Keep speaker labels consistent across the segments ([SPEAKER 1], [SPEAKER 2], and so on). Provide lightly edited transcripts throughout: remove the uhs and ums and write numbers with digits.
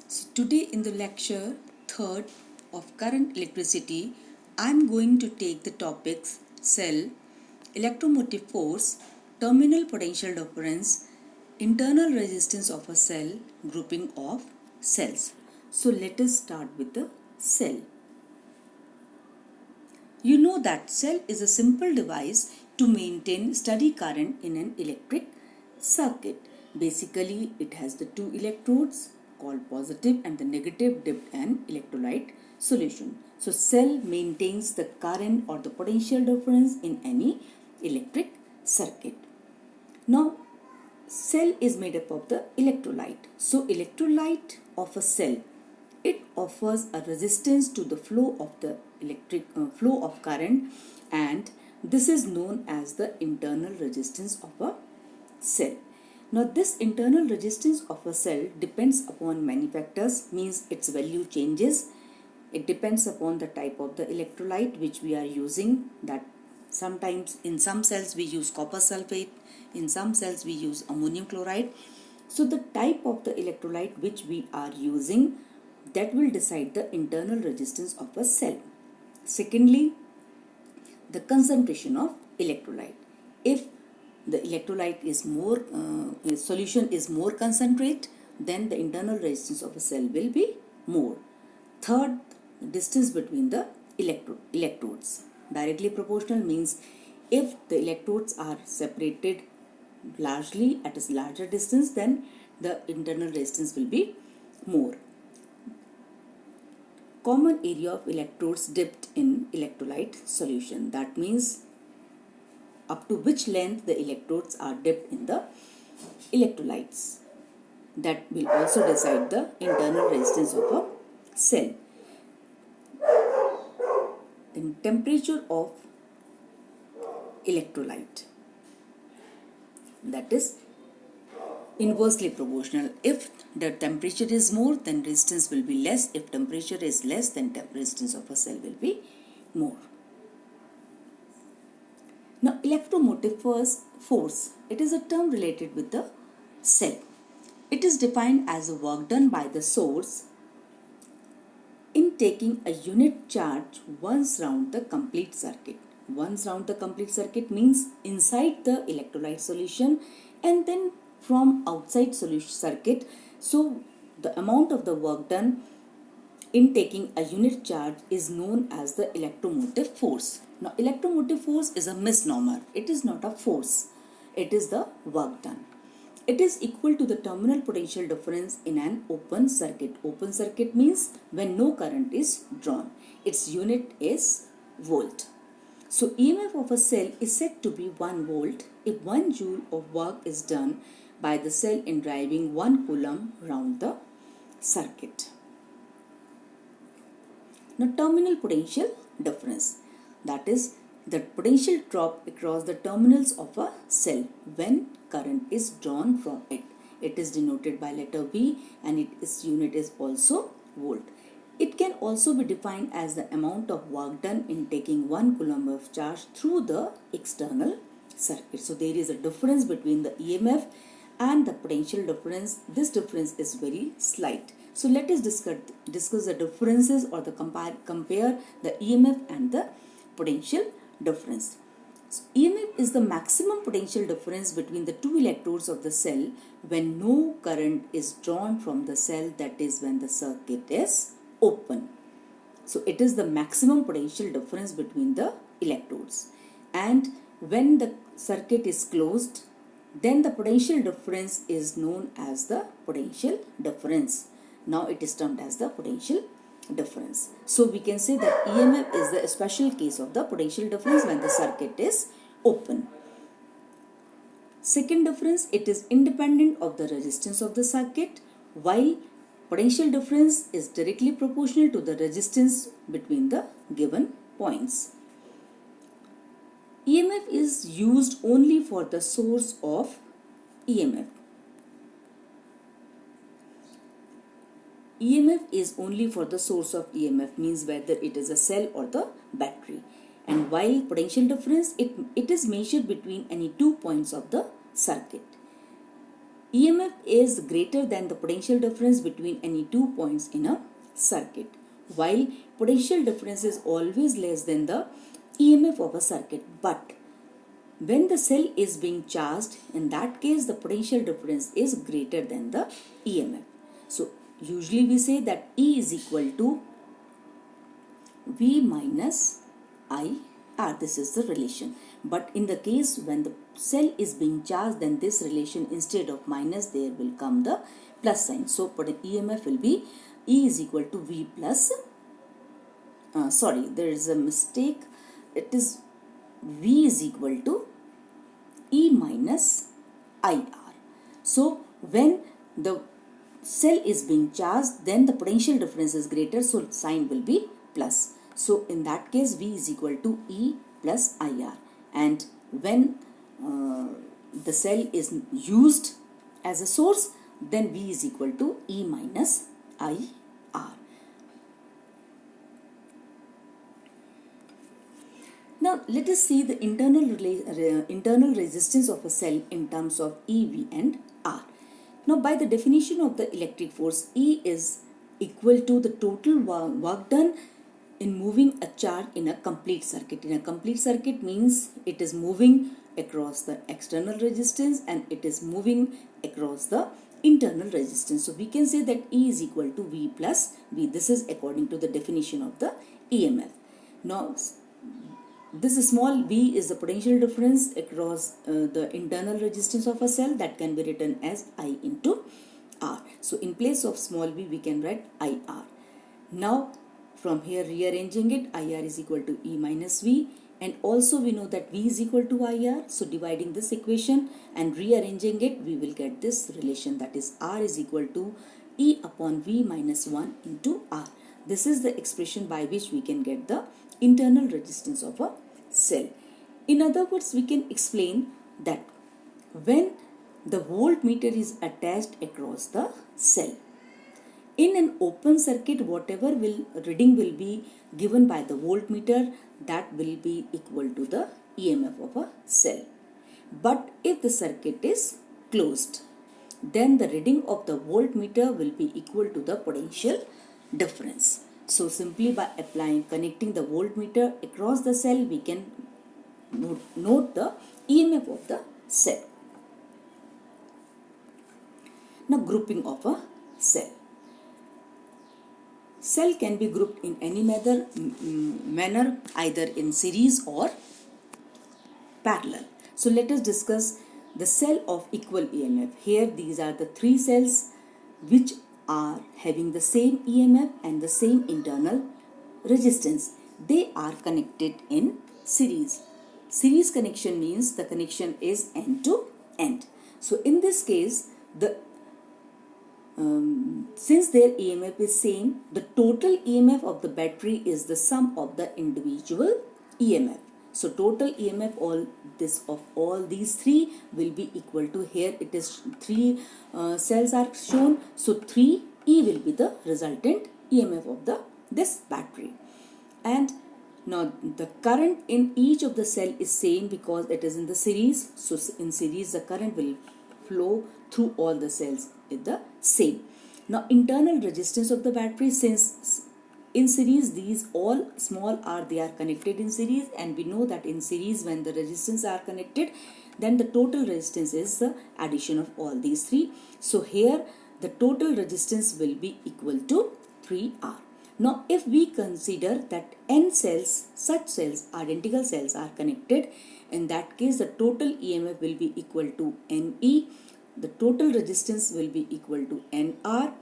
[SPEAKER 1] So today in the lecture 3rd of current electricity, I am going to take the topics cell, electromotive force, terminal potential difference, internal resistance of a cell, grouping of cells. So let us start with the cell. You know that cell is a simple device to maintain steady current in an electric circuit. Basically, it has the two electrodes called positive and the negative dipped in electrolyte solution. So, cell maintains the current or the potential difference in any electric circuit. Now, cell is made up of the electrolyte. So, electrolyte of a cell, it offers a resistance to the flow of the flow of current, and this is known as the internal resistance of a cell. Now this internal resistance of a cell depends upon many factors, means its value changes. It depends upon the type of the electrolyte which we are using, that sometimes in some cells we use copper sulfate, in some cells we use ammonium chloride. So the type of the electrolyte which we are using, that will decide the internal resistance of a cell. Secondly, the concentration of electrolyte. If the electrolyte is more, solution is more concentrate, then the internal resistance of a cell will be more. Third, distance between the electrodes. Directly proportional means if the electrodes are separated largely at a larger distance, then the internal resistance will be more. Common area of electrodes dipped in electrolyte solution. That means up to which length the electrodes are dipped in the electrolytes. That will also decide the internal resistance of a cell. Then temperature of electrolyte. That is inversely proportional. If the temperature is more, then resistance will be less. If temperature is less, then resistance of a cell will be more. Now, electromotive force, it is a term related with the cell. It is defined as a work done by the source in taking a unit charge once round the complete circuit. Once round the complete circuit means inside the electrolyte solution and then from outside solution circuit. So the amount of the work done in taking a unit charge is known as the electromotive force. Now electromotive force is a misnomer. It is not a force. It is the work done. It is equal to the terminal potential difference in an open circuit. Open circuit means when no current is drawn. Its unit is volt. So EMF of a cell is said to be 1 volt if 1 joule of work is done by the cell in driving 1 coulomb round the circuit. Now terminal potential difference, that is the potential drop across the terminals of a cell when current is drawn from it. It is denoted by letter V and its unit is also volt. It can also be defined as the amount of work done in taking 1 coulomb of charge through the external circuit. So there is a difference between the EMF and the potential difference. This difference is very slight. So let us discuss the differences or the compare the EMF and the potential difference. So EMF is the maximum potential difference between the two electrodes of the cell when no current is drawn from the cell, that is when the circuit is open. So it is the maximum potential difference between the electrodes. And when the circuit is closed, then the potential difference is known as the potential difference. Now it is termed as the potential difference. So we can say that EMF is the special case of the potential difference when the circuit is open. Second difference, it is independent of the resistance of the circuit, while potential difference is directly proportional to the resistance between the given points. EMF is used only for the source of EMF. EMF is only for the source of EMF, means whether it is a cell or the battery. And while potential difference, it is measured between any 2 points of the circuit. EMF is greater than the potential difference between any 2 points in a circuit, while potential difference is always less than the EMF of a circuit. But when the cell is being charged, in that case the potential difference is greater than the EMF. So usually we say that E is equal to V minus I R. This is the relation. But in the case when the cell is being charged, then this relation, instead of minus, there will come the plus sign. So for the EMF will be E is equal to V plus, there is a mistake. It is V is equal to E minus IR. So when the cell is being charged, then the potential difference is greater, so sign will be plus. So in that case V is equal to E plus IR, and when the cell is used as a source, then V is equal to E minus IR. Now let us see the internal resistance of a cell in terms of E, V and R. Now by the definition of the electric force, E is equal to the total work done in moving a charge in a complete circuit. In a complete circuit means it is moving across the external resistance and it is moving across the internal resistance. So we can say that E is equal to V plus V. This is according to the definition of the EMF. Now this small v is the potential difference across the internal resistance of a cell, that can be written as I into R. So in place of small v we can write IR. Now from here rearranging it, IR is equal to E minus V, and also we know that V is equal to IR. So dividing this equation and rearranging it, we will get this relation, that is R is equal to E upon V minus 1 into R. This is the expression by which we can get the internal resistance of a cell. In other words, we can explain that when the voltmeter is attached across the cell, in an open circuit, whatever reading will be given by the voltmeter, that will be equal to the EMF of a cell. But if the circuit is closed, then the reading of the voltmeter will be equal to the potential difference. So simply by connecting the voltmeter across the cell, we can note the EMF of the cell. Now grouping of a cell. Cell can be grouped in any manner, either in series or parallel. So let us discuss the cell of equal EMF. Here these are the three cells which are having the same EMF and the same internal resistance. They are connected in series. Series connection means the connection is end to end. So in this case, since their EMF is same, the total EMF of the battery is the sum of the individual EMF. So total EMF of all these three will be equal to, here it is three cells are shown, so 3 E will be the resultant EMF of this battery. And now the current in each of the cell is same because it is in the series. So in series the current will flow through all the cells is the same. Now internal resistance of the battery, since in series these all small r, they are connected in series, and we know that in series when the resistance are connected, then the total resistance is the addition of all these three. So here the total resistance will be equal to 3R. Now if we consider that n cells, such cells, identical cells are connected, in that case the total EMF will be equal to NE, the total resistance will be equal to NR,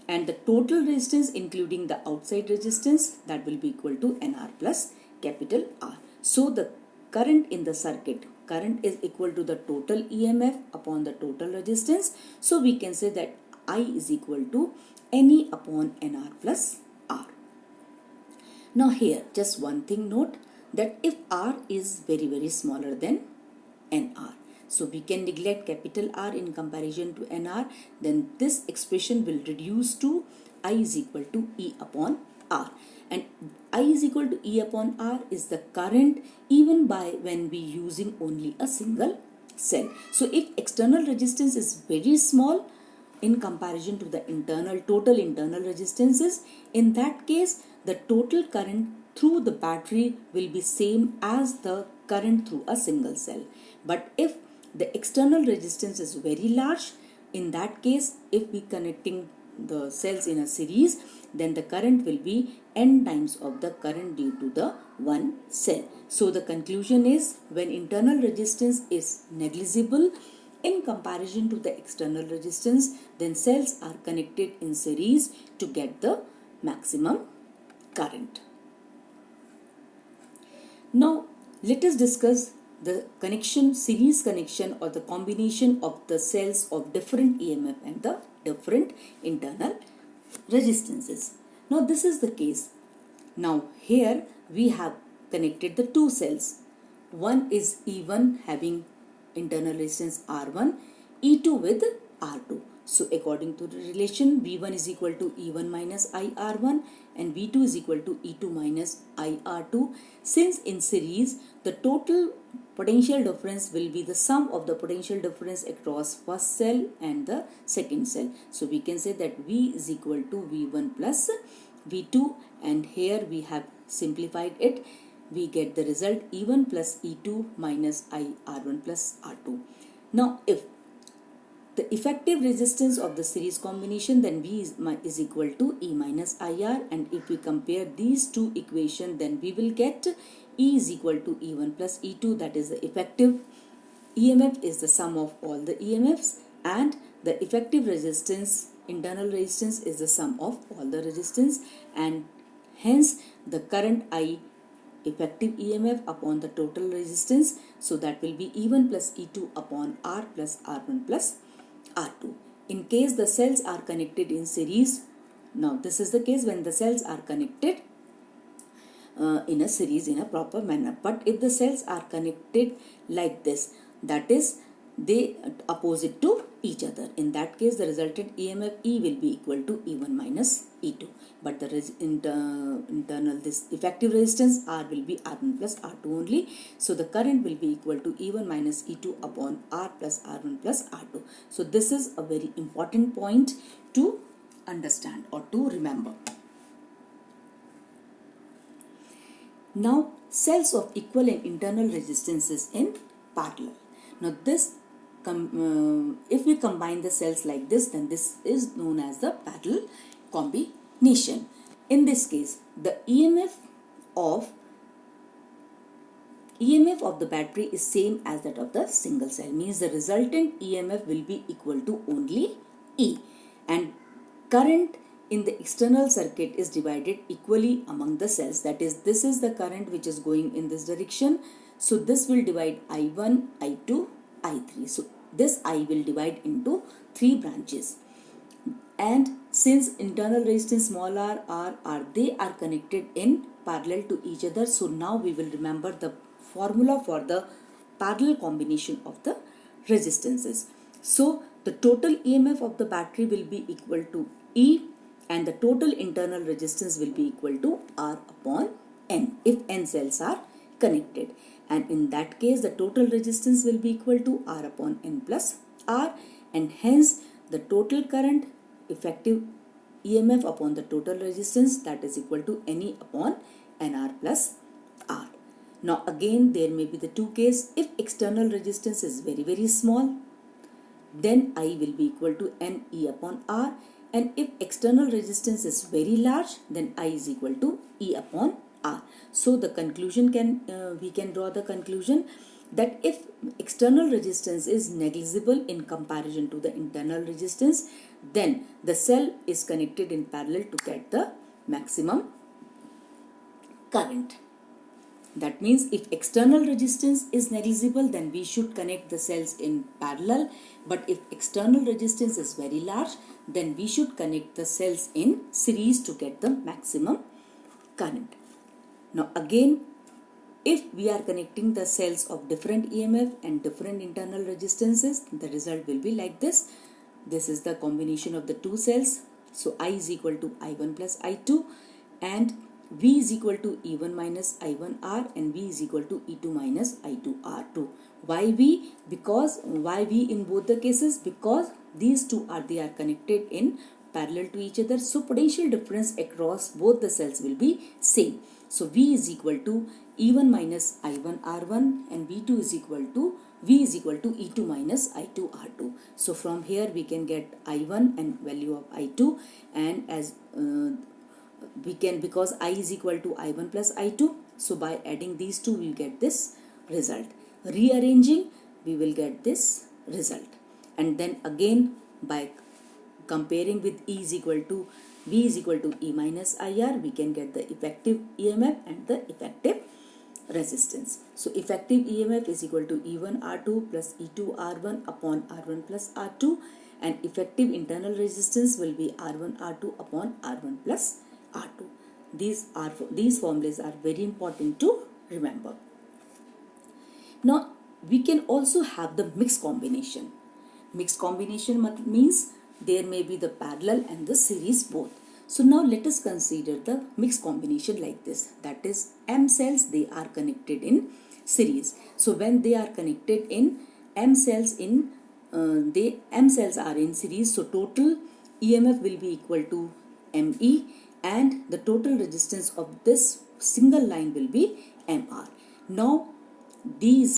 [SPEAKER 1] and the total resistance including the outside resistance, that will be equal to NR plus capital R. So the current in the circuit, current is equal to the total EMF upon the total resistance. So we can say that I is equal to NE upon NR plus R. Now here just one thing note, that if R is very smaller than NR, so we can neglect capital R in comparison to NR, then this expression will reduce to I is equal to E upon R. And I is equal to E upon R is the current even by when we using only a single cell. So if external resistance is very small in comparison to the total internal resistances, in that case the total current through the battery will be same as the current through a single cell. But if the external resistance is very large, in that case, if we connecting the cells in a series, then the current will be n times of the current due to the one cell. So the conclusion is, when internal resistance is negligible in comparison to the external resistance, then cells are connected in series to get the maximum current. Now let us discuss the series connection or the combination of the cells of different EMF and the different internal resistances. Now this is the case. Now here we have connected the two cells. One is E1 having internal resistance R1, E2 with R2. So according to the relation, V1 is equal to E1 minus IR1 and V2 is equal to E2 minus IR2. Since in series, the total potential difference will be the sum of the potential difference across first cell and the second cell. So we can say that V is equal to V1 plus V2, and here we have simplified it. We get the result E1 plus E2 minus IR1 plus R2. Now if the effective resistance of the series combination, then V is equal to E minus IR, and if we compare these two equations, then we will get E is equal to E1 plus E2, that is the effective EMF is the sum of all the EMFs, and the effective resistance, internal resistance, is the sum of all the resistance, and hence the current I effective EMF upon the total resistance, so that will be E1 plus E2 upon R plus R1 plus R2. In case the cells are connected in series, now this is the case when the cells are connected in a series in a proper manner. But if the cells are connected like this, that is they opposite to each other, in that case the resultant EMF E will be equal to E1 minus E2. But the internal this effective resistance R will be R1 plus R2 only. So the current will be equal to E1 minus E2 upon R plus R1 plus R2. So this is a very important point to understand or to remember. Now cells of equal and internal resistances in parallel. Now this if we combine the cells like this, then this is known as the parallel combination. In this case, the EMF of the battery is same as that of the single cell, means the resultant EMF will be equal to only E, and current in the external circuit is divided equally among the cells. That is, this is the current which is going in this direction, so this will divide I1, I2, I3. So this I will divide into 3 branches, and since internal resistance small r, they are connected in parallel to each other. So now we will remember the formula for the parallel combination of the resistances. So the total EMF of the battery will be equal to E, and the total internal resistance will be equal to R upon N if N cells are connected. And in that case, the total resistance will be equal to R upon N plus R, and hence the total current effective EMF upon the total resistance, that is equal to NE upon NR plus R. Now again, there may be the two cases. If external resistance is very small, then I will be equal to NE upon R, and if external resistance is very large, then I is equal to E upon R. So the conclusion we can draw the conclusion that if external resistance is negligible in comparison to the internal resistance, then the cell is connected in parallel to get the maximum current. That means if external resistance is negligible, then we should connect the cells in parallel. But if external resistance is very large, then we should connect the cells in series to get the maximum current. Now again, if we are connecting the cells of different EMF and different internal resistances, the result will be like this. This is the combination of the two cells. So I is equal to I1 plus I2, and V is equal to E1 minus I1R and V is equal to E2 minus I2R2. Why V? Because why V in both the cases? Because these two they are connected in parallel to each other. So potential difference across both the cells will be same. So V is equal to E1 minus I1R1 and V2 is equal to V is equal to E2 minus I2R2. So from here we can get I1 and value of I2, and as we can, because I is equal to I1 plus I2, so by adding these two we get this result. Rearranging, we will get this result, and then again by comparing with E is equal to V is equal to E minus IR, we can get the effective EMF and the effective resistance. So effective EMF is equal to E1 R2 plus E2 R1 upon R1 plus R2, and effective internal resistance will be R1 R2 upon R1 plus R2. These formulas are very important to remember. Now we can also have the mixed combination. Mixed combination means there may be the parallel and the series both. So now let us consider the mixed combination like this. That is, M cells, they are connected in series. So when they are connected in M cells M cells are in series, so total EMF will be equal to ME, and the total resistance of this single line will be MR. Now these